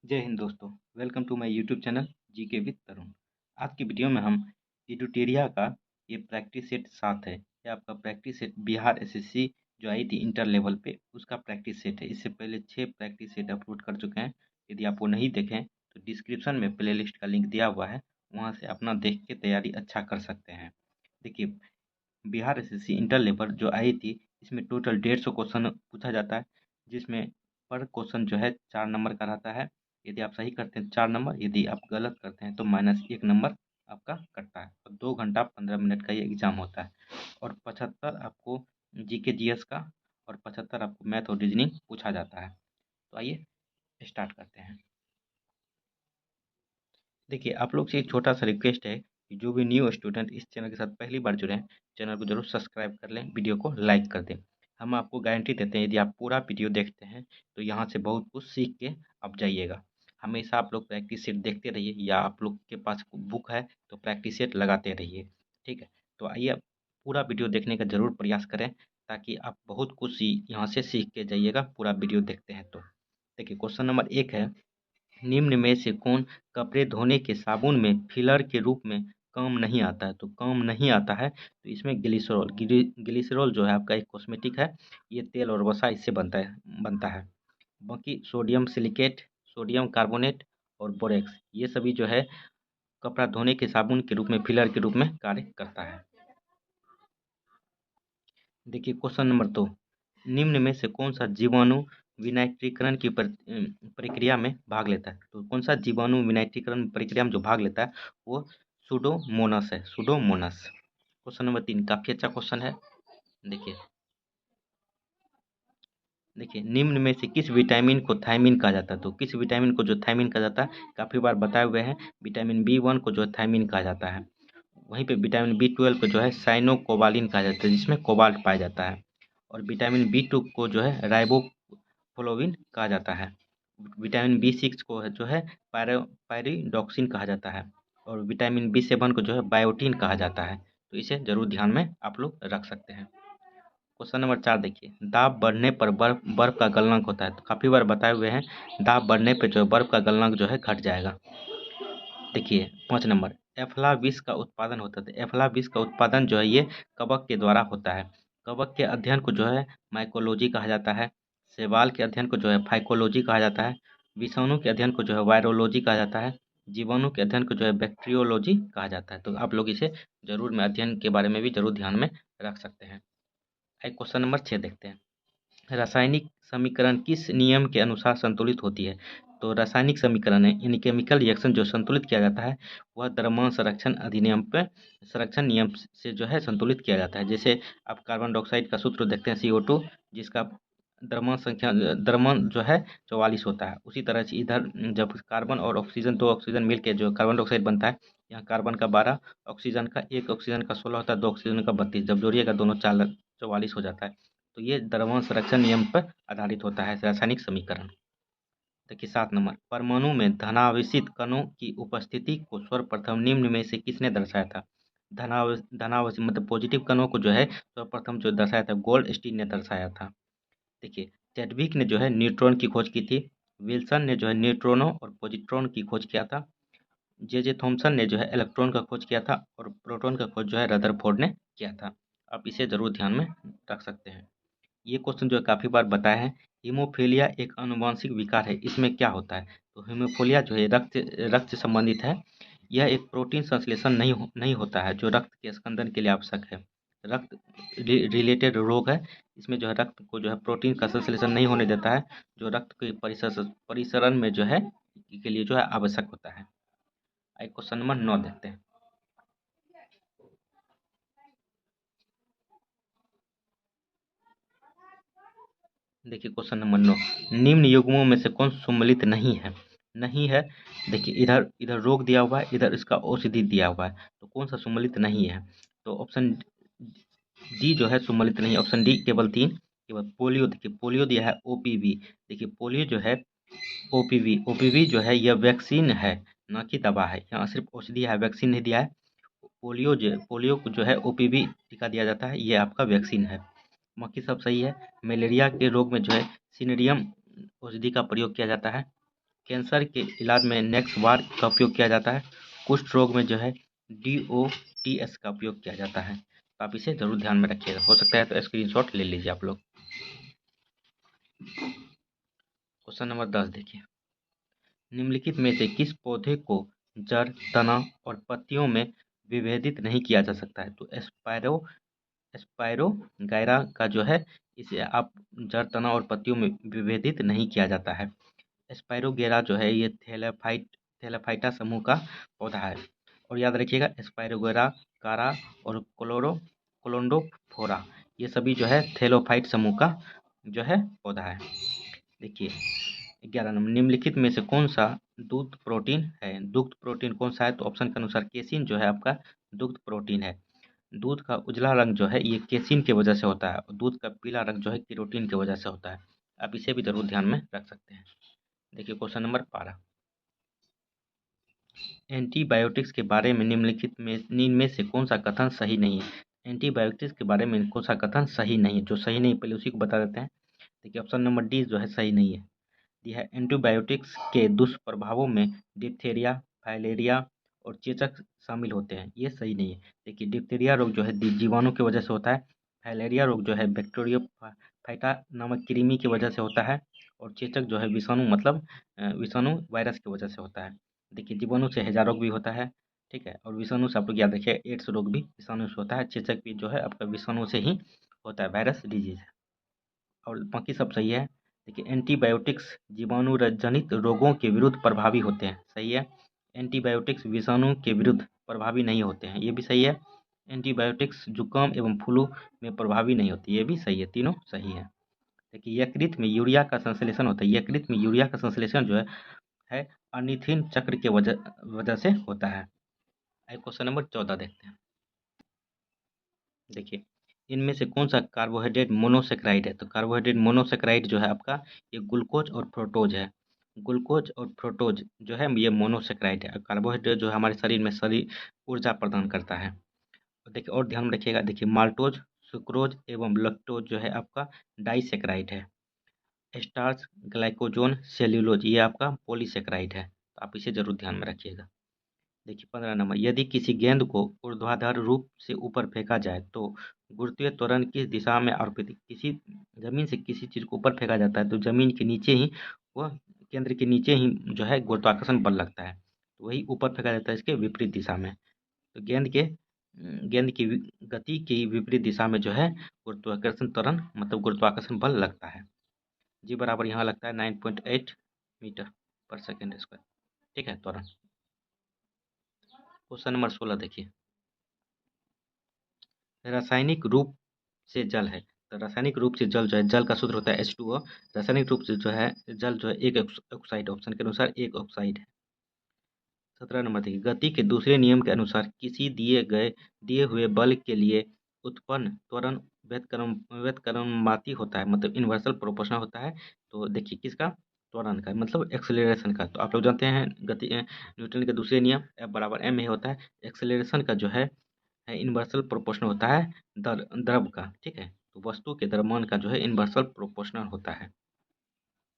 जय हिंद दोस्तों। Welcome to my YouTube channel GK with Tarun. आज की वीडियो में हम एडुटेरिया का ये प्रैक्टिस सेट 7 है। ये आपका प्रैक्टिस सेट बिहार एसएससी जो आई थी इंटर लेवल पे उसका प्रैक्टिस सेट है। इससे पहले 6 प्रैक्टिस सेट अपलोड कर चुके हैं। यदि आप वो नहीं देखें तो डिस्क्रिप्शन में प्लेलिस्ट का लिंक दिया हुआ है, वहाँ से अपना देख के तैयारी अच्छा कर सकते हैं। देखिए, बिहार एसएससी इंटर लेवल जो आई थी इसमें टोटल 150 क्वेश्चन पूछा जाता है, जिसमें पर क्वेश्चन जो है 4 नंबर का रहता है। यदि आप सही करते हैं 4 नंबर, यदि आप गलत करते हैं तो -1 नंबर आपका कटता है। और 2 घंटा 15 मिनट का ये एग्ज़ाम होता है। और 75 आपको जीके जीएस का और 75 आपको मैथ और रीजनिंग पूछा जाता है। तो आइए स्टार्ट करते हैं। देखिए, आप लोग से एक छोटा-सा रिक्वेस्ट है कि जो भी न्यू स्टूडेंट इस चैनल के साथ पहली बार जुड़े हैं, चैनल को ज़रूर सब्सक्राइब कर लें, वीडियो को लाइक कर दें। हम आपको गारंटी देते हैं यदि आप पूरा वीडियो देखते हैं, तो यहाँ से बहुत कुछ सीख के आप जाइएगा। हमेशा आप लोग प्रैक्टिस सेट देखते रहिए, या आप लोग के पास बुक है तो प्रैक्टिस सेट लगाते रहिए, ठीक है? तो आइए आप पूरा वीडियो देखने का ज़रूर प्रयास करें, ताकि आप बहुत कुछ यहाँ से सीख के जाइएगा पूरा वीडियो देखते हैं तो। देखिए, क्वेश्चन नंबर 1 है, निम्न में से कौन कपड़े धोने के साबुन में फिलर के रूप में काम नहीं आता है? तो काम नहीं आता है तो इसमें ग्लिसरॉल जो है आपका एक कॉस्मेटिक है। ये तेल और वसा इससे बनता है। बाकी सोडियम सिलिकेट, सोडियम कार्बोनेट और बोरेक्स, ये सभी जो है कपड़ा धोने के साबुन के रूप में फिलर के रूप में कार्य करता है। देखिए, क्वेश्चन नंबर 2, निम्न में से कौन सा जीवाणु विनाइट्रीकरण की प्रक्रिया में भाग लेता है? तो कौन सा जीवाणु विनाइट्रीकरण प्रक्रिया में जो भाग लेता है वो सुडोमोनास है, सुडोमोनास। क्वेश्चन नंबर 3 काफ़ी अच्छा क्वेश्चन है। देखिए देखिए, निम्न में से किस विटामिन को थायमिन कहा जाता है? तो किस विटामिन को जो थायमिन कहा जाता है, काफ़ी बार बताए हुए हैं। विटामिन B1 को जो है थायमिन कहा जाता है। वहीं पे विटामिन B12 को जो है साइनोकोबालिन कहा जाता है, जिसमें कोबाल्ट पाया जाता है। और विटामिन B2 को जो है राइबोफ्लोविन कहा जाता है। विटामिन B6 को जो है पायरिडॉक्सिन कहा जाता है। और विटामिन B7 को जो है बायोटीन कहा जाता है। तो इसे ज़रूर ध्यान में आप लोग रख सकते हैं। क्वेश्चन नंबर 4 देखिए, दाब बढ़ने पर बर्फ बर्फ का गलनांक होता है। तो काफ़ी बार बताए हुए हैं, दाब बढ़ने पर जो है बर्फ का गलनांक जो है घट जाएगा। देखिए 5 नंबर, एफ्लाविस का उत्पादन होता है। एफ्लाविस का उत्पादन जो है ये कवक के द्वारा होता है। कवक के अध्ययन को जो है माइकोलॉजी कहा जाता है। शैवाल के अध्ययन को जो है फाइकोलॉजी कहा जाता है। विषाणु के अध्ययन को जो है वायरोलॉजी कहा जाता है। जीवाणु के अध्ययन को जो है बैक्टीरियोलॉजी कहा जाता है। तो आप लोग इसे जरूर में अध्ययन के बारे में भी जरूर ध्यान में रख सकते हैं। एक क्वेश्चन नंबर 6 देखते हैं, रासायनिक समीकरण किस नियम के अनुसार संतुलित होती है? तो रासायनिक समीकरण है, यानी केमिकल रिएक्शन जो संतुलित किया जाता है वह द्रव्यमान संरक्षण अधिनियम पे संरक्षण नियम से जो है संतुलित किया जाता है। जैसे आप कार्बन डाइऑक्साइड का सूत्र देखते हैं CO2, जिसका द्रव्यमान जो है 44 होता है। उसी तरह से इधर जब कार्बन और ऑक्सीजन, 2 ऑक्सीजन मिलकर जो कार्बन डाइऑक्साइड बनता है, यहाँ कार्बन का 12, ऑक्सीजन का 1, ऑक्सीजन का 16 होता है, 2 ऑक्सीजन का 32, जब जोड़िएगा दोनों 44 हो जाता है। तो ये द्रव्यमान संरक्षण नियम पर आधारित होता है रासायनिक समीकरण। देखिए 7 नंबर, परमाणु में धनावेशित कणों की उपस्थिति को सर्वप्रथम निम्न में से किसने दर्शाया था? धनावेशित मतलब पॉजिटिव कणों को जो है सर्वप्रथम जो दर्शाया था, गोल्डस्टीन ने दर्शाया था। देखिए, चैडविक ने जो है न्यूट्रॉन की खोज की थी। विल्सन ने जो है न्यूट्रॉनों और पॉजिट्रॉन की खोज किया था। जे थॉम्सन ने जो है इलेक्ट्रॉन का खोज किया था। और प्रोटॉन का खोज जो है रदरफोर्ड ने किया था। आप इसे जरूर ध्यान में रख सकते हैं। ये क्वेश्चन जो है काफ़ी बार बताया है। हीमोफीलिया एक आनुवंशिक विकार है, इसमें क्या होता है? तो हीमोफीलिया जो है रक्त रक्त से संबंधित है। यह एक प्रोटीन संश्लेषण नहीं होता है जो रक्त के स्कंदन के लिए आवश्यक है। रक्त रिलेटेड रोग है। इसमें जो है रक्त को जो है प्रोटीन का संश्लेषण नहीं होने देता है, जो रक्त के परिसरण में जो है के लिए जो है आवश्यक होता है। आइए क्वेश्चन नंबर 9 देखते हैं। देखिए क्वेश्चन नंबर 9, निम्न युग्मों में से कौन सम्मिलित नहीं है? नहीं है। देखिए इधर इधर रोग दिया हुआ है, इधर इसका औषधि दिया हुआ है, तो कौन सा सम्मिलित नहीं है? तो ऑप्शन डी जो है सम्मिलित नहीं है। ऑप्शन डी केवल 3, केवल पोलियो। देखिए पोलियो दिया है OPV। देखिए पोलियो जो है OPV जो है यह वैक्सीन है, ना कि दवा है। यहाँ सिर्फ औषधि है, वैक्सीन नहीं दिया है। पोलियो को जो है OPV टीका दिया जाता है, ये आपका वैक्सीन है। बाकी सब सही है। मलेरिया के रोग में जो है सिनेरियम औषधि का प्रयोग किया जाता है। कैंसर के इलाज में नेक्सवार का उपयोग किया जाता है। कुष्ठ रोग में जो है DOTS का उपयोग किया जाता है। तो आप इसे जरूर ध्यान में रखिएगा, हो सकता है तो स्क्रीनशॉट ले लीजिए आप लोग। क्वेश्चन नंबर 10 देखिए, निम्नलिखित में से किस पौधे को जड़, तना और पत्तियों में विभेदित नहीं किया जा सकता है? तो स्पायरोगायरा का जो है इसे आप जड़, तना और पत्तियों में विभेदित नहीं किया जाता है। स्पायरोगेरा जो है ये थैलाफाइटा समूह का पौधा है। और याद रखिएगा स्पायरोगेरा, कारा और कोलोंडोफोरा ये सभी जो है थैलोफाइट समूह का जो है पौधा है। देखिए 11 नंबर, निम्नलिखित में से कौन सा दुग्ध प्रोटीन है? दुग्ध प्रोटीन कौन सा है? तो ऑप्शन के अनुसार केसिन जो है आपका दुग्ध प्रोटीन है। दूध का उजला रंग जो है ये केसिन की वजह से होता है और दूध का पीला रंग जो है केरोटीन की वजह से होता है। आप इसे भी जरूर ध्यान में रख सकते हैं। देखिए क्वेश्चन नंबर 12, एंटीबायोटिक्स के बारे में इनमें से कौन सा कथन सही नहीं है? एंटीबायोटिक्स के बारे में कौन सा कथन सही नहीं है? जो सही नहीं पहले उसी को बता देते हैं। देखिए ऑप्शन नंबर डी जो है सही नहीं है। यह एंटीबायोटिक्स के दुष्प्रभावों में डिप्थेरिया, फाइलेरिया और चेचक शामिल होते हैं, ये सही नहीं है। देखिए डिप्थेरिया रोग जो है जीवाणु की वजह से होता है, फाइलेरिया रोग जो है बैक्टीरियो फाइटा नामक कृमि की वजह से होता है और चेचक जो है विषाणु मतलब विषाणु वायरस की वजह से होता है। देखिए जीवाणु से हैजा रोग भी होता है, ठीक है, और विषाणु से आप लोग याद रखिए एड्स रोग भी विषाणु से होता है, चेचक भी जो है आपका विषाणु से ही होता है, वायरस डिजीज है, और बाकी सब सही है। देखिए एंटीबायोटिक्स जीवाणु जनित रोगों के विरुद्ध प्रभावी होते हैं, सही है। एंटीबायोटिक्स विषाणु के विरुद्ध प्रभावी नहीं होते हैं, ये भी सही है। एंटीबायोटिक्स जुकाम एवं फ्लू में प्रभावी नहीं होती, ये भी सही है, तीनों सही है। देखिए यकृत में यूरिया का संश्लेषण होता है, यकृत में यूरिया का संश्लेषण जो है अर्निथिन चक्र के वजह से होता है। क्वेश्चन नंबर 14 देखते हैं। देखिए इनमें से कौन सा कार्बोहाइड्रेट मोनोसेक्राइड है? तो कार्बोहाइड्रेट मोनोसेक्राइड जो है आपका ये ग्लूकोज और फ्रुक्टोज है। ग्लूकोज और फ्रुक्टोज जो है ये मोनोसेक्राइड है। कार्बोहाइड्रेट जो है हमारे शरीर में ऊर्जा प्रदान करता है। देखिए और ध्यान में रखिएगा, देखिए माल्टोज, सुक्रोज एवं लैक्टोज जो है आपका डाइसेक्राइड है। स्टार्च, ग्लाइकोजोन, सेल्यूलोज ये आपका पॉलीसेक्राइड है। तो आप इसे जरूर ध्यान में रखिएगा। देखिए 15 नंबर, यदि किसी गेंद को ऊर्ध्वाधर रूप से ऊपर फेंका जाए तो गुरुत्वीय त्वरण किस दिशा में आरोपित? किसी जमीन से किसी चीज को ऊपर फेंका जाता है तो जमीन के नीचे ही वह केंद्र के नीचे ही जो है गुरुत्वाकर्षण बल लगता है, तो वही ऊपर फेंका जाता है इसके विपरीत दिशा में। तो गेंद की गति की विपरीत दिशा में जो है गुरुत्वाकर्षण त्वरण मतलब गुरुत्वाकर्षण बल लगता है। जी बराबर यहाँ लगता है 9.8 मीटर पर सेकेंड स्क्वायर, ठीक है त्वरण। क्वेश्चन नंबर 16 देखिए, रासायनिक रूप से जल है। तो रासायनिक रूप से जल जो है, जल का सूत्र होता है H2O। रासायनिक रूप से जो है जल जो है एक ऑक्साइड, ऑप्शन के अनुसार एक ऑक्साइड है। 17 नंबर देखिए, गति के दूसरे नियम के अनुसार किसी दिए हुए बल के लिए उत्पन्न त्वरण व्युत्क्रमानुपाती होता है, मतलब इन्वर्सल प्रोपोर्शनल होता है। तो देखिए किसका? त्वरण का मतलब एक्सेलरेशन का। तो आप लोग जानते हैं गति न्यूटन के दूसरे नियम F बराबर m होता है। एक्सेलरेशन का जो है इन्वर्सल प्रोपोर्शनल होता है द्रव का, ठीक है। तो वस्तु के द्रव्यमान का जो है इन्वर्सल प्रोपोर्शनल होता है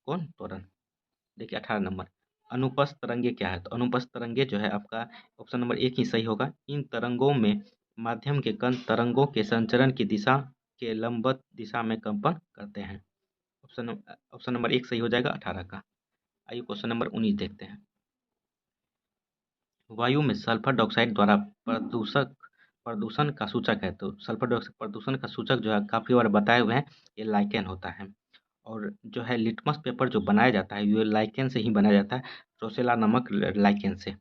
कौन? त्वरण। देखिए 18 नंबर, अनुप्रस्थ तरंगे क्या है? तो अनुप्रस्थ तरंगे जो है आपका ऑप्शन नंबर एक ही सही होगा। इन तरंगों में माध्यम के कण तरंगों के संचरण की दिशा के लंबवत दिशा में कंपन करते हैं। ऑप्शन नंबर एक सही हो जाएगा 18 का। आइए क्वेश्चन नंबर 19 देखते हैं। वायु में सल्फर डाइऑक्साइड द्वारा प्रदूषण का सूचक है। तो सल्फर डाइऑक्साइड प्रदूषण का सूचक जो है काफ़ी बार बताए हुए हैं, ये लाइकेन होता है। और जो है लिटमस पेपर जो बनाया जाता है ये लाइकेन से ही बनाया जाता है, रोसेला नामक लाइकेन से।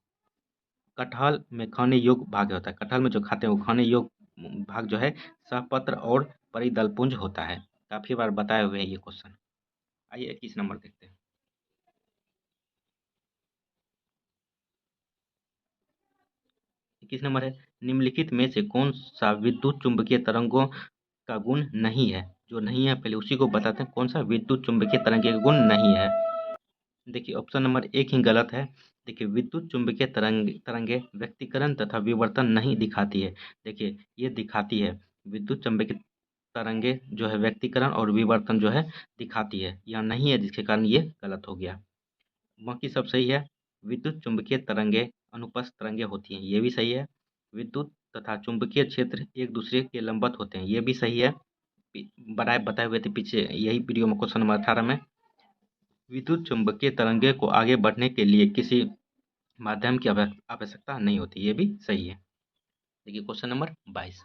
कटहल में खाने योग्य भाग होता है, कटहल में जो खाते हैं वो खाने योग्य भाग जो है सहपत्र और परिदलपुंज होता है। काफ़ी बार बताए हुए हैं ये क्वेश्चन। आइए 21 नंबर देखते हैं। 21 नंबर है, निम्नलिखित में से कौन सा विद्युत चुंबकीय तरंगों का गुण नहीं है? जो नहीं है पहले उसी को बताते हैं, कौन सा विद्युत चुंबकीय तरंगे का गुण नहीं है। देखिए ऑप्शन नंबर एक ही गलत है। देखिए विद्युत चुंबकीय तरंगे व्यक्तीकरण तथा विवर्तन नहीं दिखाती है। देखिए ये दिखाती है, विद्युत चुंबकीय तरंगे जो है व्यक्तीकरण और विवर्तन जो है दिखाती है, यहाँ नहीं है जिसके कारण ये गलत हो गया। बाकी सब सही है। विद्युत चुम्बकीय तरंगें अनुप्रस्थ तरंगें होती हैं, ये भी सही है। विद्युत तथा चुंबकीय क्षेत्र एक दूसरे के लंबवत होते हैं, ये भी सही है। बताए हुए थे पीछे यही वीडियो में क्वेश्चन नंबर 18 में। विद्युत चुम्बकीय तरंगे को आगे बढ़ने के लिए किसी माध्यम की आवश्यकता नहीं होती, ये भी सही है। देखिए क्वेश्चन नंबर 22।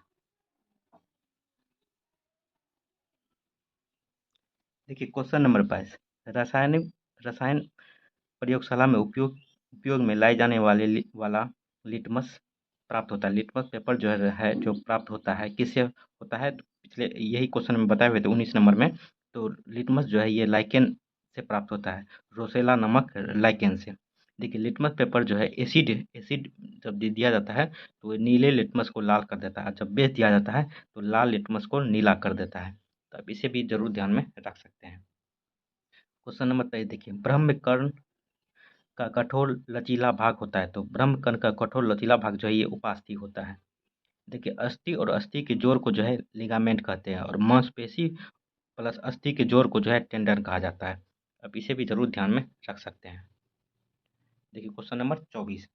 देखिए क्वेश्चन नंबर 22। रसायन प्रयोगशाला में उपयोग में लाई जाने वाला लिटमस प्राप्त होता है। लिटमस पेपर जो प्राप्त होता है किससे होता है? तो पिछले यही क्वेश्चन में बताए हुए थे 19 नंबर में। तो लिटमस जो है ये लाइकेन से प्राप्त होता है, रोसेला नामक लाइकेन से। देखिए लिटमस पेपर जो है एसिड एसिड जब दिया जाता है तो वो नीले लिटमस को लाल कर देता है, जब बेस दिया जाता है तो लाल लिटमस को नीला कर देता है। तो अब इसे भी जरूर ध्यान में रख सकते हैं। क्वेश्चन नंबर 23 देखिए, ब्रह्मकर्ण का कठोर लचीला भाग होता है। तो ब्रह्मकर्ण का कठोर लचीला भाग जो है ये उपास्थि होता है। देखिए अस्थि और अस्थि के जोड़ को जो है लिगामेंट कहते हैं, और मांसपेशी प्लस अस्थि के जोड़ को जो है टेंडन कहा जाता है। अब इसे भी जरूर ध्यान में रख सकते हैं। देखिए क्वेश्चन नंबर 24।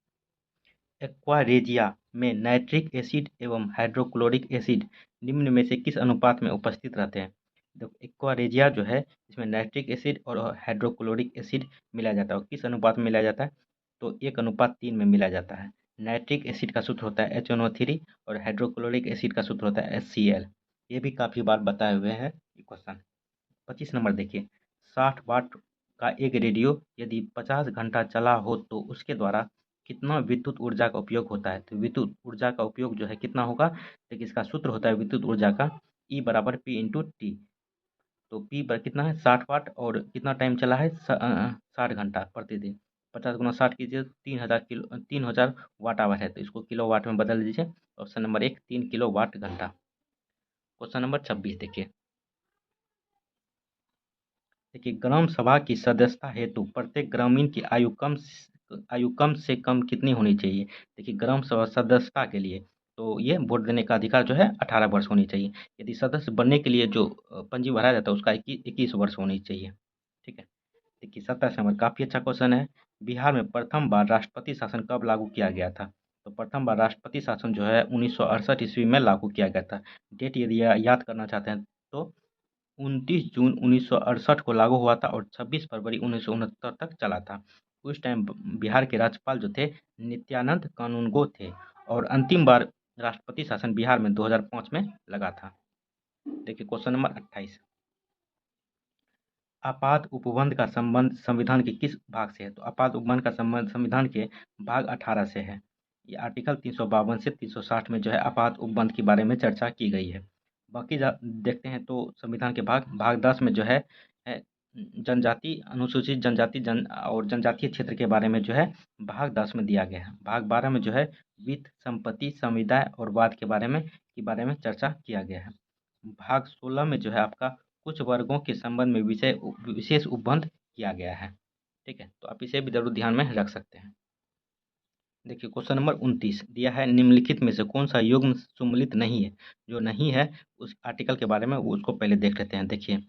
एक्वारेजिया में नाइट्रिक एसिड एवं हाइड्रोक्लोरिक एसिड निम्न में से किस अनुपात में उपस्थित रहते हैं? देखो एक्वारेजिया जो है इसमें नाइट्रिक एसिड और हाइड्रोक्लोरिक एसिड मिलाया जाता है, और किस अनुपात में मिलाया जाता है? तो 1:3 में मिलाया जाता है। नाइट्रिक एसिड का सूत्र होता है HNO3 और हाइड्रोक्लोरिक एसिड का सूत्र होता है HCl। ये भी काफ़ी बार बताए हुए हैं ये क्वेश्चन। 25 नंबर देखिए, 60 वाट का एक रेडियो यदि 50 घंटा चला हो तो उसके द्वारा कितना विद्युत ऊर्जा का उपयोग होता है? तो विद्युत ऊर्जा का उपयोग जो है कितना होगा? देखिए इसका सूत्र होता है विद्युत ऊर्जा का E बराबर P/T। तो P पर कितना है 60 वाट, और कितना टाइम चला है 60 घंटा प्रतिदिन। 50 × 60 कीजिए 3000 वाट आवर है, तो इसको किलो वाट में बदल दीजिए। ऑप्शन नंबर 1 3 किलो वाट घंटा। क्वेश्चन नंबर 26 देखिए। देखिए ग्राम सभा की सदस्यता हेतु प्रत्येक ग्रामीण की आयु कम से कम कितनी होनी चाहिए? देखिए ग्राम सभा सदस्यता के लिए तो ये वोट देने का अधिकार जो है 18 वर्ष होनी चाहिए। यदि सदस्य बनने के लिए जो पंजी भरा जाता है उसका 21 वर्ष होनी चाहिए। ठीक है। देखिए 27 नंबर काफ़ी अच्छा क्वेश्चन है। बिहार में प्रथम बार राष्ट्रपति शासन कब लागू किया गया था? तो प्रथम बार राष्ट्रपति शासन जो है 1968 ईस्वी में लागू किया गया था। डेट यदि याद करना चाहते हैं तो 29 जून 1968 को लागू हुआ था और 26 फरवरी 1969 तक चला था। उस टाइम बिहार के राज्यपाल जो थे नित्यानंद कानूनगो थे, और अंतिम बार राष्ट्रपति शासन बिहार में 2005 में लगा था। देखिए क्वेश्चन नंबर 28। आपात उपबंध का संबंध संविधान के किस भाग से है? तो आपात उपबंध का संबंध संविधान के भाग 18 से है। ये आर्टिकल 352 से 360 में जो है आपात उपबंध के बारे में चर्चा की गई है। बाकी देखते हैं तो संविधान के भाग 10 में जो है जनजाति अनुसूचित जनजाति और जनजातीय क्षेत्र के बारे में जो है भाग 10 में दिया गया है। भाग 12 में जो है वित्त संपत्ति समुदाय और वाद के बारे में चर्चा किया गया है। भाग 16 में जो है आपका कुछ वर्गों के संबंध में विशेष उपबंध किया गया है। ठीक है, तो आप इसे भी जरूर ध्यान में रख सकते हैं। देखिए क्वेश्चन नंबर 29 दिया है, निम्नलिखित में से कौन सा युग्म सम्मिलित नहीं है? जो नहीं है उस आर्टिकल के बारे में उसको पहले देख लेते हैं। देखिए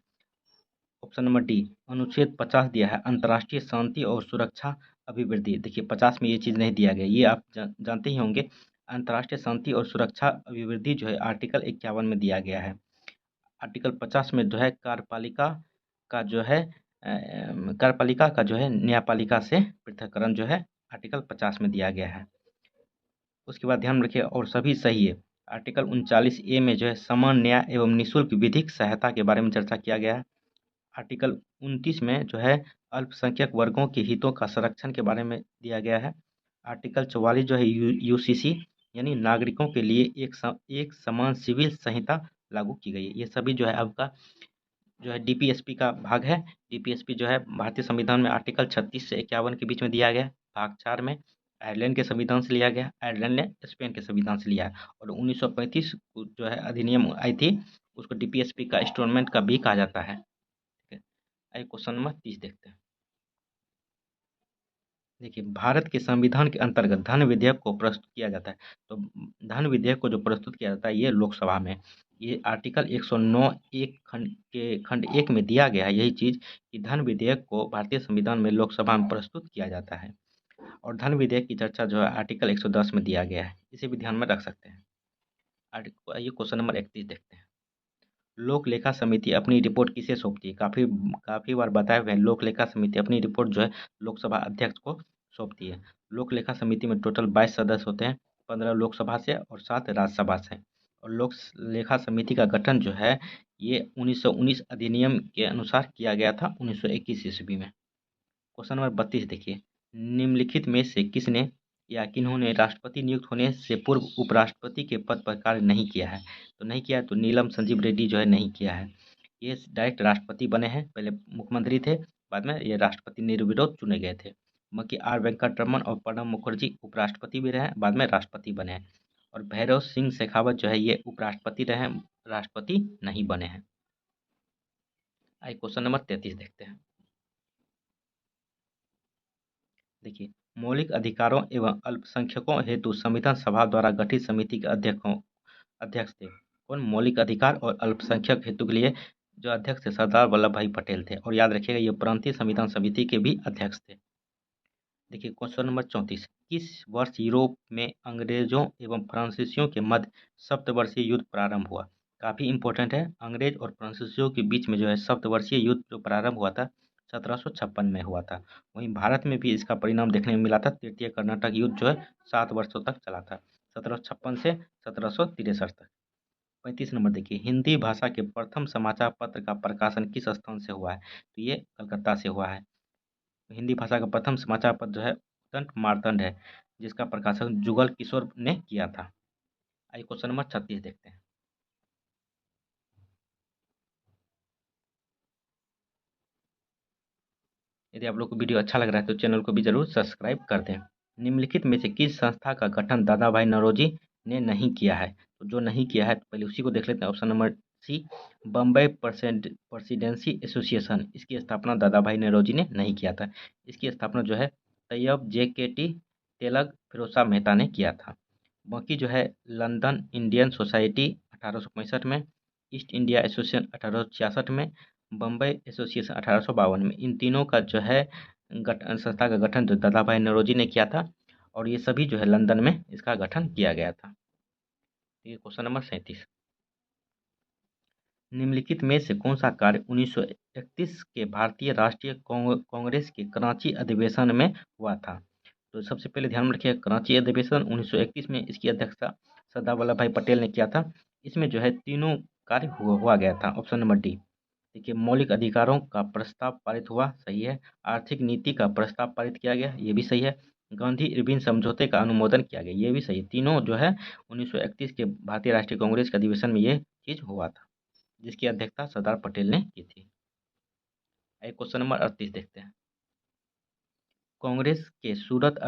ऑप्शन नंबर डी अनुच्छेद 50 दिया है, अंतर्राष्ट्रीय शांति और सुरक्षा अभिवृद्धि। देखिए 50 में ये चीज़ नहीं दिया गया, ये आप जानते ही होंगे। अंतर्राष्ट्रीय शांति और सुरक्षा अभिवृद्धि जो है आर्टिकल 51 में दिया गया है। आर्टिकल 50 में जो है कार्यपालिका का जो है न्यायपालिका से पृथक्करण जो है आर्टिकल 50 में दिया गया है। उसके बाद ध्यान रखिए और सभी सही है। आर्टिकल 39A में जो है समान न्याय एवं निःशुल्क विधिक सहायता के बारे में चर्चा किया गया है। आर्टिकल 29 में जो है अल्पसंख्यक वर्गों के हितों का संरक्षण के बारे में दिया गया है। आर्टिकल 44 जो है यूसीसी यानी नागरिकों के लिए एक समान सिविल संहिता लागू की गई है। ये सभी जो है आपका जो है डीपीएसपी का भाग है। डीपीएसपी जो है भारतीय संविधान में आर्टिकल 36 से 51 के बीच में दिया गया है। भाग 4 में आयरलैंड के संविधान से लिया गया, आयरलैंड ने स्पेन के संविधान से लिया है, और 1935 जो है अधिनियम आई थी उसको डीपीएसपी का इंस्टॉलमेंट का भी कहा जाता है। ठीक है, आइए क्वेश्चन नंबर 30 देखते हैं। देखिए भारत के संविधान के अंतर्गत धन विधेयक को प्रस्तुत किया जाता है। तो धन विधेयक को जो प्रस्तुत किया जाता है ये लोकसभा में, ये आर्टिकल 109 एक खंड 1 में दिया गया है यही चीज़ कि धन विधेयक को भारतीय संविधान में लोकसभा में प्रस्तुत किया जाता है। और धन विधेयक की चर्चा जो है आर्टिकल 110 में दिया गया है, इसे भी ध्यान में रख सकते हैं। आइए क्वेश्चन नंबर 31 देखते हैं। लोक लेखा समिति अपनी रिपोर्ट किसे सौंपती है? काफ़ी काफ़ी बार बताए हुए हैं, लोक लेखा समिति अपनी रिपोर्ट जो है लोकसभा अध्यक्ष को सौंपती है। लोक लेखा समिति में टोटल 22 सदस्य होते हैं, 15 लोकसभा से और 7 राज्यसभा से। और लोक लेखा समिति का गठन जो है ये 1919 अधिनियम के अनुसार किया गया था 1921 ईस्वी में। क्वेश्चन नंबर 32 देखिए। निम्नलिखित में से किसने या किन्होंने राष्ट्रपति नियुक्त होने से पूर्व उपराष्ट्रपति के पद पर कार्य नहीं किया है? तो नहीं किया है तो नीलम संजीव रेड्डी जो है नहीं किया है। ये डायरेक्ट राष्ट्रपति बने हैं, पहले मुख्यमंत्री थे, बाद में ये राष्ट्रपति निर्विरोध चुने गए थे। बाकी आर वेंकट रमन और प्रणब मुखर्जी उपराष्ट्रपति भी रहे, बाद में राष्ट्रपति बने हैं। और भैरव सिंह शेखावत जो है ये उपराष्ट्रपति रहे, राष्ट्रपति नहीं बने हैं। आइए क्वेश्चन नंबर 33 देखते हैं। देखिए, मौलिक अधिकारों एवं अल्पसंख्यकों हेतु संविधान सभा द्वारा गठित समिति के अध्यक्ष थे कौन? मौलिक अधिकार और अल्पसंख्यक हेतु के लिए जो अध्यक्ष थे सरदार वल्लभ भाई पटेल थे। और याद रखिएगा ये प्रांतीय संविधान समिति के भी अध्यक्ष थे। देखिए क्वेश्चन नंबर 34। किस वर्ष यूरोप में अंग्रेजों एवं फ्रांसीसियों के मध्य सप्तवर्षीय युद्ध प्रारंभ हुआ? काफ़ी इंपॉर्टेंट है, अंग्रेज और फ्रांसीसियों के बीच में जो है सप्तवर्षीय युद्ध जो प्रारंभ हुआ था 1756 में हुआ था। वहीं भारत में भी इसका परिणाम देखने में मिला था। तृतीय कर्नाटक युद्ध जो है 7 वर्षों तक चला था, 1756 से 1763 तक। 35 नंबर देखिए। हिंदी भाषा के प्रथम समाचार पत्र का प्रकाशन किस स्थान से हुआ है? तो ये कलकत्ता से हुआ है। हिंदी भाषा का प्रथम समाचार पत्र जो है उदंत मार्तंड है, जिसका प्रकाशन जुगल किशोर ने किया था। आइए क्वेश्चन नंबर 36 देखते हैं। यदि आप लोग को वीडियो अच्छा लग रहा है तो चैनल को भी जरूर सब्सक्राइब कर दें। निम्नलिखित में से किस संस्था का गठन दादा भाई नौरोजी ने नहीं किया है? तो जो नहीं किया है तो पहले उसी को देख लेते हैं। Option number C, Bombay presidency association, इसकी स्थापना दादा भाई नौरोजी ने नहीं किया था। इसकी स्थापना जो है तैयब JKT तेलग फिरोज शाह मेहता ने किया था। बाकी जो है लंदन इंडियन सोसाइटी 1865 में, ईस्ट इंडिया एसोसिएशन 1866 में, बम्बई एसोसिएशन 1852 में। इन तीनों का जो है संस्था का गठन जो दादा भाई नौरोजी ने किया था, और ये सभी जो है लंदन में इसका गठन किया गया था। ये क्वेश्चन नंबर 37। निम्नलिखित में से कौन सा कार्य 1931 के भारतीय राष्ट्रीय कांग्रेस के कराची अधिवेशन में हुआ था? तो सबसे पहले ध्यान में रखिए, कराची अधिवेशन 1931 में इसकी अध्यक्षता सरदार वल्लभ भाई पटेल ने किया था। इसमें जो है तीनों कार्य हुआ गया था। Option number D. देखिए, मौलिक अधिकारों का प्रस्ताव पारित हुआ, सही है। आर्थिक नीति का प्रस्ताव पारित किया गया, ये भी सही है। गांधी इरविन समझौते का अनुमोदन किया गया, ये भी सही है। तीनों जो है 1931 के भारतीय राष्ट्रीय कांग्रेस के अधिवेशन में ये चीज़ हुआ था, जिसकी अध्यक्षता सरदार पटेल ने की थी। आइए क्वेश्चन नंबर 38 देखते हैं। कांग्रेस के सूरत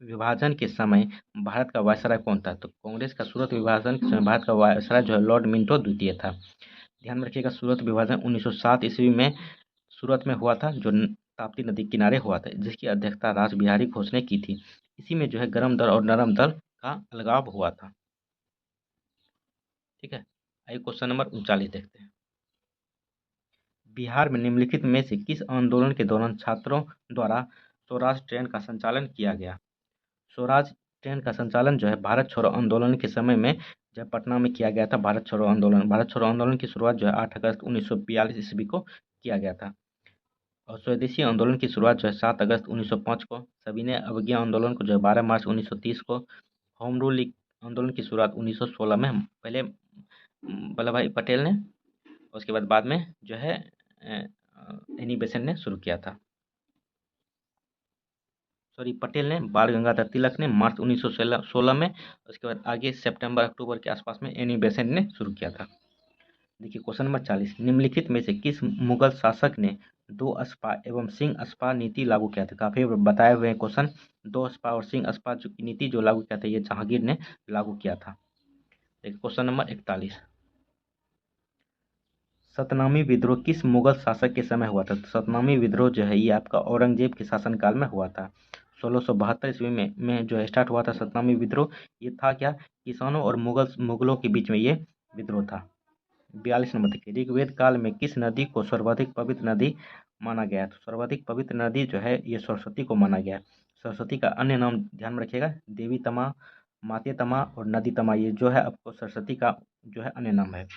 विभाजन के समय भारत का वायसराय कौन था? तो कांग्रेस का सूरत विभाजन के समय भारत का वायसराय जो है लॉर्ड मिंटो द्वितीय था। ध्यान में रखिएगा, सूरत विभाजन 1907 ईस्वी में सूरत में हुआ था, जो ताप्ती नदी किनारे हुआ था, जिसकी अध्यक्षता रास बिहारी घोष ने की थी। इसी में जो है गर्म दल और नरम दल का अलगाव हुआ था। ठीक है, आइए क्वेश्चन नंबर 39 देखते हैं। बिहार में निम्नलिखित में से किस आंदोलन के दौरान छात्रों द्वारा स्वराज ट्रेन का संचालन किया गया? स्वराज ट्रेन का संचालन जो है भारत छोड़ो आंदोलन के समय में जब पटना में किया गया था। भारत छोड़ो आंदोलन, की शुरुआत जो है 8 अगस्त 1942 ईस्वी को किया गया था। और स्वदेशी आंदोलन की शुरुआत जो है 7 अगस्त 1905 को। सविनय अवज्ञा आंदोलन को जो है 12 मार्च 1930 को। होम रूल आंदोलन की शुरुआत 1916 में पहले वल्लभ भाई पटेल ने, उसके बाद में जो है एनी बेसेंट ने शुरू किया था। सॉरी, पटेल ने, बाल गंगाधर तिलक ने मार्च 1916 में। उसके बाद आगे सितंबर अक्टूबर के आसपास में एनी बेसेंट ने शुरू किया था। देखिए क्वेश्चन नंबर 40। निम्नलिखित में से किस मुगल शासक ने दो अस्पा एवं सिंह अस्पा नीति लागू किया था? काफी बताए हुए हैं क्वेश्चन। दो अस्पा और सिंह अस्पा नीति जो लागू किया था ये जहांगीर ने लागू किया था। देखिए क्वेश्चन नंबर 41। सतनामी विद्रोह किस मुगल शासक के समय हुआ था? तो सतनामी विद्रोह जो है ये आपका औरंगजेब के शासनकाल में हुआ था। 1672 ईस्वी में जो है स्टार्ट हुआ था सतनामी विद्रोह। ये था क्या, किसानों और मुगलों के बीच में ये विद्रोह था। 42 नंबर देखिए, ऋग्वेद काल में किस नदी को सर्वाधिक पवित्र नदी माना गया है? तो सर्वाधिक पवित्र नदी जो है ये सरस्वती को माना गया है। सरस्वती का अन्य नाम ध्यान में रखिएगा, देवी तमा, माते तमा और नदी तमा, ये जो है आपको सरस्वती का जो है अन्य नाम है।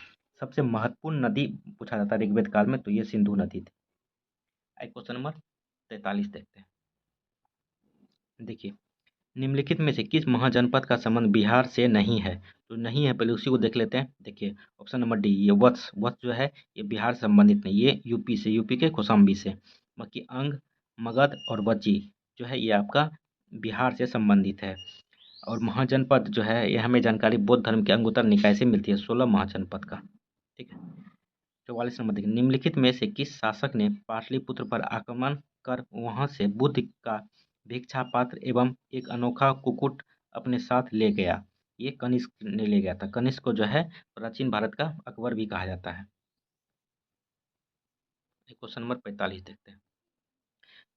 सबसे महत्वपूर्ण नदी पूछा जाता है ऋग्वेद काल में, तो ये सिंधु नदी थी। क्वेश्चन नंबर 43 देखते हैं। देखिए, निम्नलिखित में से किस महाजनपद का संबंध बिहार से नहीं है? तो नहीं है, पहले उसी को देख लेते हैं। देखिए, ऑप्शन नंबर डी, ये वत्स, वत्स जो है ये बिहार से संबंधित नहीं, ये यूपी से, यूपी के कौशाम्बी से। बाकी अंग, मगध और वज्जी जो है ये आपका बिहार से संबंधित है। और महाजनपद जो है ये हमें जानकारी बौद्ध धर्म के अंगुत्तर निकाय से मिलती है, 16 महाजनपद का। ठीक है। 44 नंबर देखिए, निम्नलिखित में से किस शासक ने पाटलिपुत्र पर आक्रमण कर वहां से बुद्ध का भिक्षा पात्र एवं एक अनोखा कुक्कुट अपने साथ ले गया? ये कनिष्क ने ले गया था। कनिष्क को जो है प्राचीन भारत का अकबर भी कहा जाता है। क्वेश्चन नंबर 45 देखते हैं।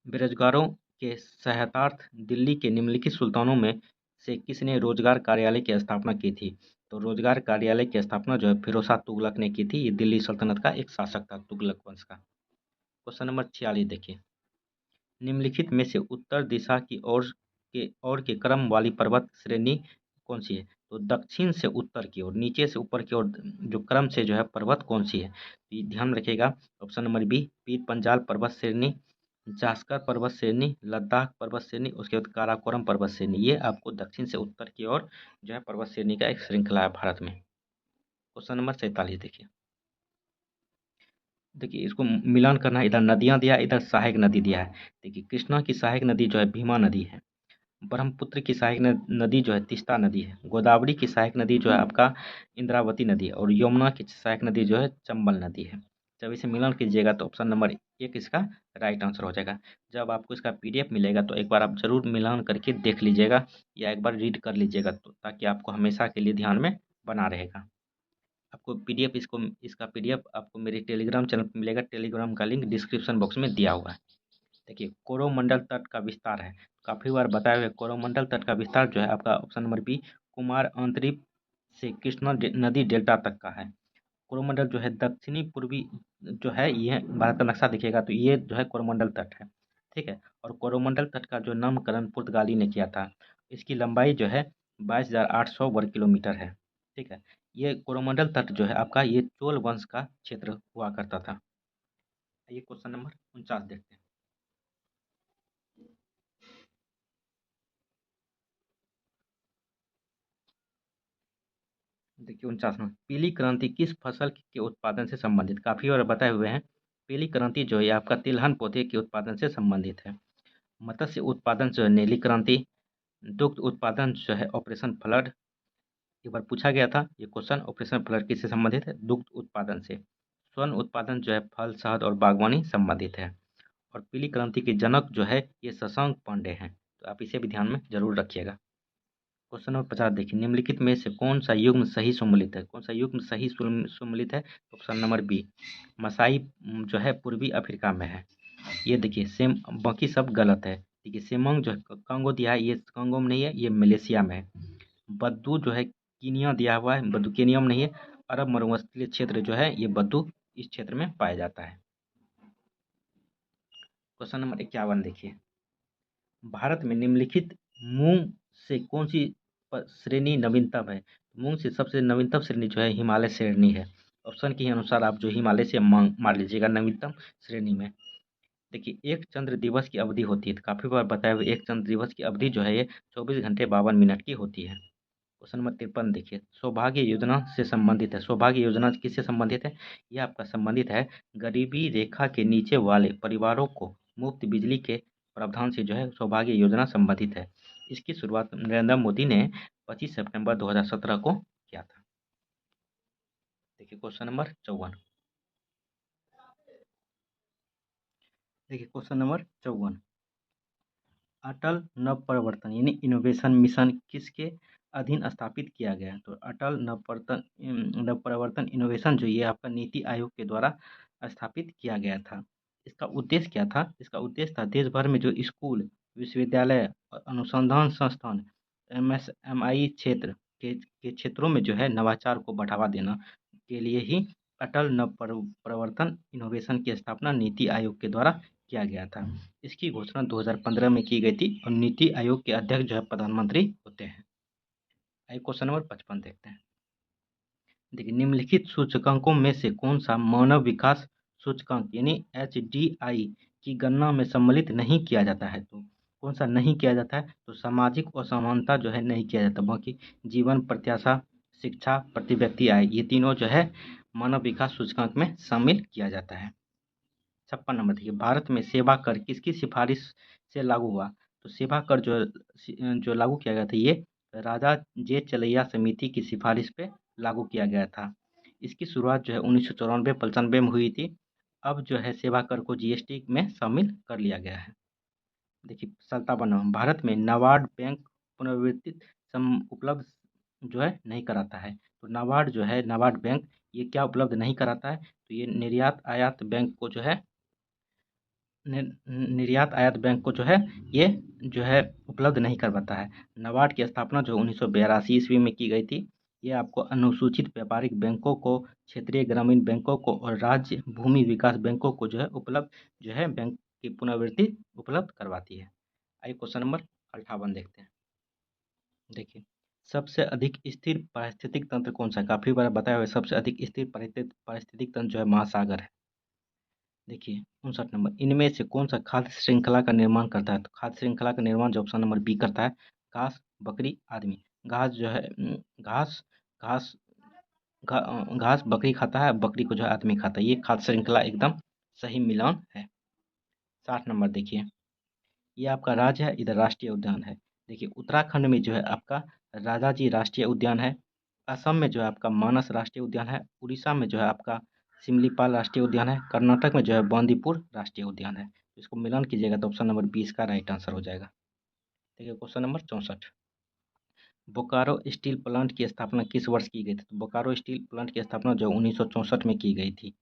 बेरोजगारों के सहायतार्थ दिल्ली के निम्नलिखित सुल्तानों में से किसने रोजगार कार्यालय की स्थापना की थी? तो रोजगार कार्यालय की स्थापना जो है फिरोज शाह तुगलक ने की थी। ये दिल्ली सल्तनत का एक शासक था, तुगलक वंश का। क्वेश्चन नंबर 46 देखिए, निम्नलिखित में से उत्तर दिशा की ओर के क्रम वाली पर्वत श्रेणी कौन सी है? तो दक्षिण से उत्तर की ओर, नीचे से ऊपर की ओर जो क्रम से जो है पर्वत कौन सी है? तो ये ध्यान रखिएगा। Option number B, Pir Panjal पर्वत श्रेणी, जास्कर पर्वत श्रेणी, लद्दाख पर्वत श्रेणी, उसके बाद काराकोरम पर्वत श्रेणी। ये आपको दक्षिण से उत्तर की ओर जो है पर्वत श्रेणी का एक श्रृंखला है भारत में। क्वेश्चन नंबर 47 देखिए। देखिए, इसको मिलान करना है, इधर नदियाँ दिया है, इधर सहायक नदी दिया है। देखिए, कृष्णा की सहायक नदी जो है भीमा नदी है। ब्रह्मपुत्र की सहायक नदी जो है तीस्ता नदी है। गोदावरी की सहायक नदी जो है आपका इंद्रावती नदी है। और यमुना की सहायक नदी जो है चंबल नदी है। जब इसे मिलान कीजिएगा तो ऑप्शन नंबर एक इसका राइट आंसर हो जाएगा। जब आपको इसका पीडीएफ मिलेगा तो एक बार आप ज़रूर मिलान करके देख लीजिएगा या एक बार रीड कर लीजिएगा, तो ताकि आपको हमेशा के लिए ध्यान में बना रहेगा। आपको पीडीएफ इसका पीडीएफ आपको मेरे टेलीग्राम चैनल पर मिलेगा। टेलीग्राम का लिंक डिस्क्रिप्शन बॉक्स में दिया हुआ है। देखिए, कोरोमंडल तट का विस्तार है, काफ़ी बार बताए हुए कोरोमंडल तट का विस्तार जो है आपका ऑप्शन नंबर बी, कुमार अंतरीप से कृष्णा नदी डेल्टा तक का है। कोरोमंडल जो है दक्षिणी पूर्वी जो है ये भारत का नक्शा देखिएगा तो ये जो है कोरोमंडल तट है। ठीक है। और कोरोमंडल तट का जो नामकरण पुर्तगाली ने किया था। इसकी लंबाई जो है 22,800 वर्ग किलोमीटर है। ठीक है। ये कोरोमंडल तट जो है आपका ये चोल वंश का क्षेत्र हुआ करता था। ये क्वेश्चन नंबर 49 देखते हैं। देखिए, 49 नंबर, पीली क्रांति किस फसल के उत्पादन से संबंधित? काफ़ी बार बताए हुए हैं। पीली क्रांति जो है ये आपका तिलहन पौधे के उत्पादन से संबंधित है। मत्स्य उत्पादन जो है नीली क्रांति। दुग्ध उत्पादन जो है ऑपरेशन फ्लड। एक बार पूछा गया था ये क्वेश्चन, ऑपरेशन फ्लड किससे संबंधित है? दुग्ध उत्पादन से। स्वर्ण उत्पादन जो है फल, शहद और बागवानी संबंधित है। और पीली क्रांति के जनक जो है ये शशांक पांडे हैं, तो आप इसे भी ध्यान में जरूर रखिएगा। क्वेश्चन नंबर 50 देखिए, निम्नलिखित में से कौन सा युग्म सही सम्मिलित है? कौन सा युग्म सही सम्मिलित है? ऑप्शन नंबर बी, मसाई जो है पूर्वी अफ्रीका में है। ये देखिए सेम, बाकी सब गलत है। देखिए, सेमंग जो है कांगो दिया है, ये कांगो में नहीं है, ये मलेशिया में है। बद्दू जो है कीनिया दिया हुआ है, बद्दू केनिया में नहीं है। अरब मरुस्थलीय क्षेत्र जो है ये बद्दू इस क्षेत्र में पाया जाता है। क्वेश्चन नंबर 51 देखिए, भारत में निम्नलिखित मूंग से कौन सी श्रेणी नवीनतम है? मूंग से सबसे नवीनतम श्रेणी जो है हिमालय श्रेणी है। ऑप्शन के अनुसार आप जो हिमालय से मार लीजिएगा नवीनतम श्रेणी में। देखिए, एक चंद्र दिवस की अवधि होती है, तो काफ़ी बार बताए हुए एक चंद्र दिवस की अवधि जो है ये 24 घंटे 52 मिनट की होती है। क्वेश्चन नंबर 53 देखिए, सौभाग्य योजना से संबंधित है। सौभाग्य योजना किससे संबंधित है? यह आपका संबंधित है गरीबी रेखा के नीचे वाले परिवारों को मुफ्त बिजली के प्रावधान से जो है सौभाग्य योजना संबंधित है। इसकी शुरुआत नरेंद्र मोदी ने 25 सितंबर 2017 को किया था। देखिए, क्वेश्चन नंबर 54। देखिए, क्वेश्चन नंबर 54, अटल नवप्रवर्तन यानी इनोवेशन मिशन किसके अधीन स्थापित किया गया है? तो अटल नवप्रवर्तन इनोवेशन जो ये आपका नीति आयोग के द्वारा स्थापित किया गया था। इसका उद्देश्य क्या था? इसका उद्देश्य था देश भर में जो स्कूल, विश्वविद्यालय और अनुसंधान संस्थान, एमएसएमई क्षेत्र के क्षेत्रों में जो है नवाचार को बढ़ावा देना के लिए ही अटल प्रवर्तन इनोवेशन की स्थापना नीति आयोग के द्वारा किया गया था। इसकी घोषणा 2015 में की गई थी और नीति आयोग के अध्यक्ष जो है प्रधानमंत्री होते हैं। आइए क्वेश्चन नंबर 55 देखते हैं। देखिए, निम्नलिखित सूचकांकों में से कौन सा मानव विकास सूचकांक यानी HDI की गणना में सम्मिलित नहीं किया जाता है? तो कौन सा नहीं किया जाता है? तो सामाजिक असमानता जो है नहीं किया जाता। बाकी जीवन प्रत्याशा, शिक्षा, प्रति व्यक्ति आय, ये तीनों जो है मानव विकास सूचकांक में शामिल किया जाता है। 56 नंबर देखिए, भारत में सेवा कर किसकी सिफारिश से लागू हुआ? तो सेवा कर जो लागू किया गया था, ये राजा जे चलैया समिति की सिफारिश पे लागू किया गया था। इसकी शुरुआत जो है 1994-95 में हुई थी। अब जो है सेवा कर को GST में शामिल कर लिया गया है। देखिए, 57 नंबर, भारत में नाबार्ड बैंक पुनर्वित्त उपलब्ध जो है नहीं कराता है। तो नाबार्ड जो है, नाबार्ड बैंक ये क्या उपलब्ध नहीं कराता है? तो ये निर्यात आयात बैंक को जो है निर्यात आयात बैंक को जो है ये जो है उपलब्ध नहीं करवाता है। नाबार्ड की स्थापना जो 1982 ईस्वी में की गई थी। ये आपको अनुसूचित व्यापारिक बैंकों को, क्षेत्रीय ग्रामीण बैंकों को और राज्य भूमि विकास बैंकों को जो है उपलब्ध जो है बैंक की पुनर्वृत्ति उपलब्ध करवाती है। आइए क्वेश्चन नंबर 58 देखते हैं। देखिए, सबसे अधिक स्थिर पारिस्थितिक तंत्र कौन सा है? काफ़ी बार बताया हुआ है, सबसे अधिक स्थिर पारिस्थितिक तंत्र जो है महासागर है। देखिए, 59 नंबर, इनमें से कौन सा खाद्य श्रृंखला का निर्माण करता है? तो खाद्य श्रृंखला का निर्माण जो ऑप्शन नंबर बी करता है, घास, बकरी, आदमी। घास जो है घास घास घास बकरी खाता है, बकरी को जो है आदमी खाता है। ये खाद्य श्रृंखला एकदम सही मिलान है। 60 नंबर देखिए, ये आपका राज्य है, इधर राष्ट्रीय उद्यान है। देखिए, उत्तराखंड में जो है आपका राजाजी राष्ट्रीय उद्यान है। असम में जो है आपका मानस राष्ट्रीय उद्यान है। उड़ीसा में जो है आपका सिमलीपाल राष्ट्रीय उद्यान है। कर्नाटक में जो है बांदीपुर राष्ट्रीय उद्यान है। इसको मिलान कीजिएगा तो ऑप्शन नंबर 20 का राइट आंसर हो जाएगा। देखिए, question number 64, Bokaro steel plant की स्थापना किस वर्ष की गई थी? तो बोकारो स्टील प्लांट की स्थापना जो 1964 में की गई थी।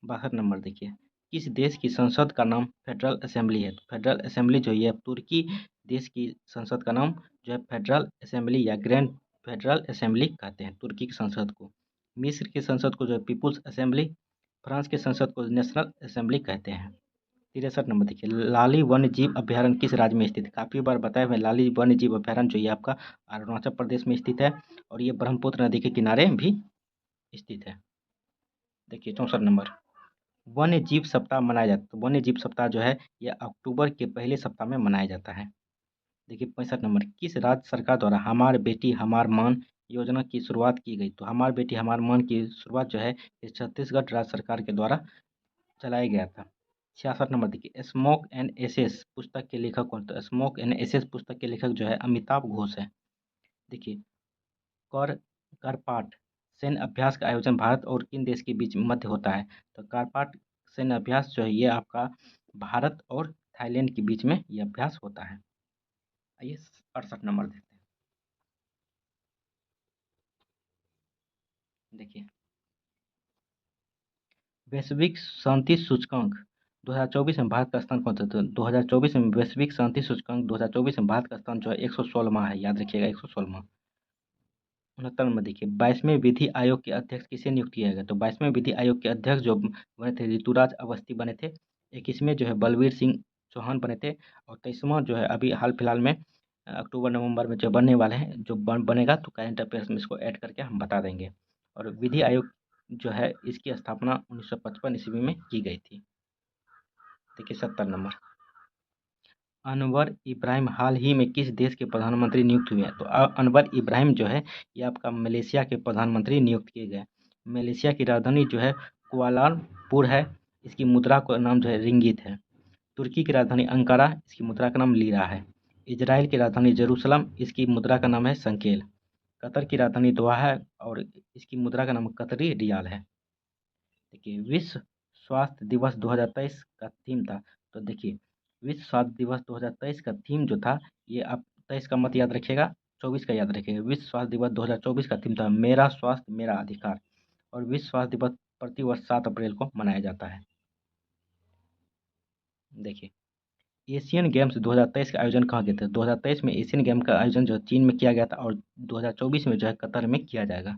62 नंबर देखिए, किस देश की संसद का नाम फेडरल असेंबली है? तो फेडरल असेंबली जो है तुर्की देश की संसद का नाम जो है फेडरल असेंबली या ग्रैंड फेडरल असेंबली कहते हैं तुर्की की संसद को। मिस्र की संसद को जो है पीपुल्स असेंबली, फ्रांस की संसद को नेशनल असेंबली कहते हैं। 63 नंबर देखिए, लाली वन्य जीव अभ्यारण्य किस राज्य में स्थित है? काफ़ी बार बताया हुआ है, लाली वन्य जीव अभ्यारण्य जो ये आपका अरुणाचल प्रदेश में स्थित है और ये ब्रह्मपुत्र नदी के किनारे भी स्थित है। देखिए, 64 नंबर, वन्य जीव सप्ताह मनाया जाता है। तो वन्य जीव सप्ताह जो है ये अक्टूबर के पहले सप्ताह में मनाया जाता है। देखिए, 65 नंबर, किस राज्य सरकार द्वारा हमार बेटी हमार मान योजना की शुरुआत की गई? तो हमार बेटी हमार मान की शुरुआत जो है ये छत्तीसगढ़ राज्य सरकार के द्वारा चलाया गया था। 66 नंबर देखिए, स्मोक एंड एसेस पुस्तक के लेखक कौन? तो स्मोक एंड एसेस पुस्तक के लेखक जो है अमिताभ घोष है। देखिए, कर करपाट सैन्य अभ्यास का आयोजन भारत और किन देश के बीच मध्य होता है? तो करपाट सैन्य अभ्यास जो है ये आपका भारत और थाईलैंड के बीच में ये अभ्यास होता है। आइए 68 नंबर देखते हैं। देखिए, वैश्विक शांति सूचकांक 2024 में भारत का स्थान कौन सा? तो 2024 में वैश्विक शांति सूचकांक 2024 में भारत का स्थान जो है 116वां है, याद रखिएगा 116वां। 69 नंबर देखिए, 22वें विधि आयोग के अध्यक्ष किसे नियुक्त किया गया? तो 22वें विधि आयोग के अध्यक्ष जो बने थे ऋतुराज अवस्थी बने थे। 21वें जो है बलवीर सिंह चौहान बने थे और 23वां जो है अभी हाल फिलहाल में अक्टूबर नवंबर में जो बनने वाले हैं, जो बनेगा तो करंट अफेयर्स में इसको ऐड करके हम बता देंगे। और विधि आयोग जो है इसकी स्थापना 1955 ईस्वी में की गई थी। देखिए, 70 नंबर, अनवर इब्राहिम हाल ही में किस देश के प्रधानमंत्री नियुक्त हुए हैं? तो अनवर इब्राहिम जो है ये आपका मलेशिया के प्रधानमंत्री नियुक्त किए गए। मलेशिया की राजधानी जो है कुआलालंपुर है। इसकी मुद्रा का नाम जो है रिंगित है। तुर्की की राजधानी अंकारा, इसकी मुद्रा का नाम लीरा है। इजराइल की राजधानी जेरूसलम, इसकी मुद्रा का नाम है संकेल। कतर की राजधानी दोहा है और इसकी मुद्रा का नाम कतरी रियाल है। देखिए, विश्व स्वास्थ्य दिवस 2023 का थीम था। तो देखिए, विश्व स्वास्थ्य दिवस 2023 का थीम जो था ये आप 23 का मत याद रखिएगा, 24 का याद रखिएगा। विश्व स्वास्थ्य दिवस 2024 का थीम था मेरा स्वास्थ्य मेरा अधिकार और विश्व स्वास्थ्य दिवस प्रतिवर्ष 7 अप्रैल को मनाया जाता है। देखिए, एशियन गेम्स 2023 का आयोजन कहाँ किया था? 2023 में एशियन गेम का आयोजन जो है चीन में किया गया था और 2024 में जो है कतर में किया जाएगा।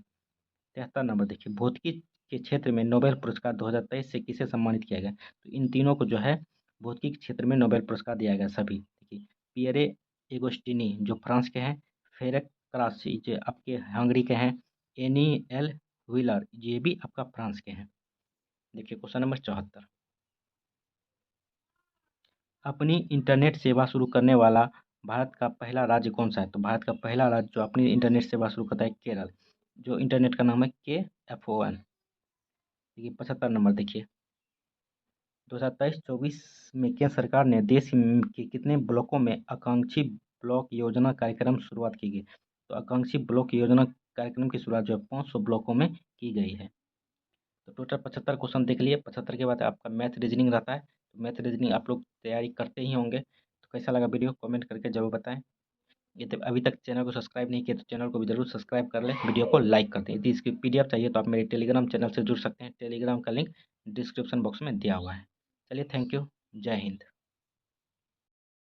73 नंबर देखिए, भौतिकी के क्षेत्र में नोबेल पुरस्कार 2023 से किसे सम्मानित किया गया? तो इन तीनों को जो है भौतिकी के क्षेत्र में नोबेल पुरस्कार दिया गया सभी। देखिए, पियरे एगोस्टिनी जो फ्रांस के हैं, फेरेक कराची जो आपके हंगरी के हैं, एनी एल व्हीलर ये भी आपका फ्रांस के हैं। देखिए क्वेश्चन नंबर 74, अपनी इंटरनेट सेवा शुरू करने वाला भारत का पहला राज्य कौन सा है? तो भारत का पहला राज्य जो अपनी इंटरनेट सेवा शुरू करता है केरल, जो इंटरनेट का नाम है KFON। देखिए 75 नंबर देखिए, 2023-24 में केंद्र सरकार ने देश के कितने ब्लॉकों में आकांक्षी ब्लॉक योजना कार्यक्रम शुरुआत की गई? तो आकांक्षी ब्लॉक योजना कार्यक्रम की शुरुआत जो है 500 ब्लॉकों में की गई है। तो टोटल 75 क्वेश्चन देख लिए। 75 के बाद आपका मैथ रीजनिंग रहता है, तो मैथ रीजनिंग आप लोग तैयारी करते ही होंगे। तो कैसा लगा वीडियो कमेंट करके जरूर बताएं। यदि अभी तक चैनल को सब्सक्राइब नहीं किया तो चैनल को भी जरूर सब्सक्राइब कर लें, वीडियो को लाइक कर दें। यदि इसकी PDF चाहिए तो आप मेरे टेलीग्राम चैनल से जुड़ सकते हैं, टेलीग्राम का लिंक डिस्क्रिप्शन बॉक्स में दिया हुआ है। चलिए थैंक यू, जय हिंद।